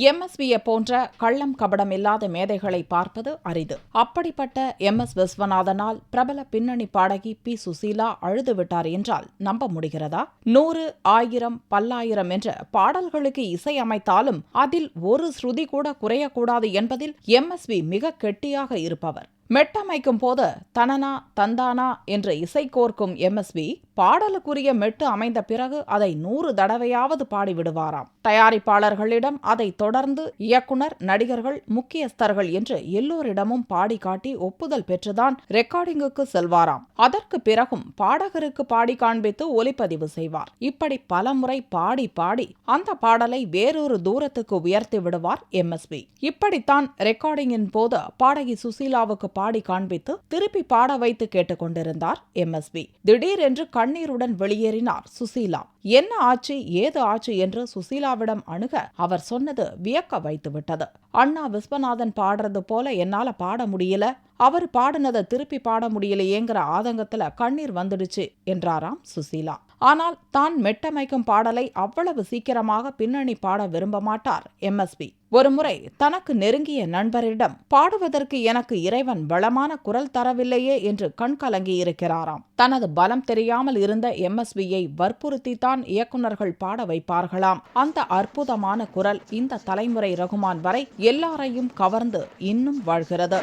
எம்எஸ்வியை போன்ற கள்ளம் கபடம் இல்லாத மேதைகளை பார்ப்பது அரிது. அப்படிப்பட்ட எம்.எஸ். விஸ்வநாதனால் பிரபல பின்னணி பாடகி பி. சுசீலா அழுதுவிட்டார் என்றால் நம்ப முடிகிறதா? 100, 1000, 10,000 என்ற பாடல்களுக்கு இசை அமைத்தாலும் அதில் ஒரு ஸ்ருதி கூட குறையக்கூடாது என்பதில் எம்எஸ்வி மிக கெட்டியாக இருப்பவர். மெட்டமைக்கும் போது தனனா தந்தானா என்று இசை கோர்க்கும் எம்எஸ்வி பாடலுக்குரிய மெட்டு அமைந்த பிறகு அதை 100 தடவையாவது பாடிவிடுவாராம். தயாரிப்பாளர்களிடம் அதை தொடர்ந்து இயக்குனர், நடிகர்கள், முக்கியஸ்தர்கள் என்று எல்லோரிடமும் பாடி காட்டி ஒப்புதல் பெற்றுதான் ரெக்கார்டிங்குக்கு செல்வாராம். அதற்கு பிறகும் பாடகருக்கு பாடி காண்பித்து ஒலிப்பதிவு செய்வார். இப்படி பலமுறை பாடி பாடி அந்த பாடலை வேறொரு தூரத்துக்கு உயர்த்தி விடுவார் எம்எஸ்வி. இப்படித்தான் ரெக்கார்டிங்கின் போது பாடகி சுசீலாவுக்கு பாடி காண்பித்து திருப்பி பாட வைத்து கேட்டுக்கொண்டிருந்தார் எம்எஸ்வி. திடீரென்று கண்ணீருடன் வெளியேறினார் சுசீலா. என்ன ஆச்சு, ஏது ஆச்சு என்று சுசீலாவிடம் அணுக அவர் சொன்னது வியக்க வைத்துவிட்டது. அண்ணா விஸ்வநாதன் பாடுறது போல என்னால பாட முடியல, அவர் பாடினதை திருப்பி பாட முடியலையேங்கிற ஆதங்கத்துல கண்ணீர் வந்துடுச்சு என்றாராம் சுசீலா. ஆனால் தான் மெட்டமைக்கும் பாடலை அவ்வளவு சீக்கிரமாக பின்னணி பாட விரும்ப மாட்டார் எம்எஸ்வி. ஒருமுறை தனக்கு நெருங்கிய நண்பரிடம் பாடுவதற்கு எனக்கு இறைவன் வளமான குரல் தரவில்லையே என்று கண்கலங்கி இருக்கிறாராம். தனது பலம் தெரியாமல் இருந்த எம்எஸ்வியை வற்புறுத்தித்தான் இயக்குனர்கள் பாட வைப்பார்களாம். அந்த அற்புதமான குரல் இந்த தலைமுறை ரகுமான் வரை எல்லாரையும் கவர்ந்து இன்னும் வாழ்கிறது.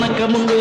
வணக்கம்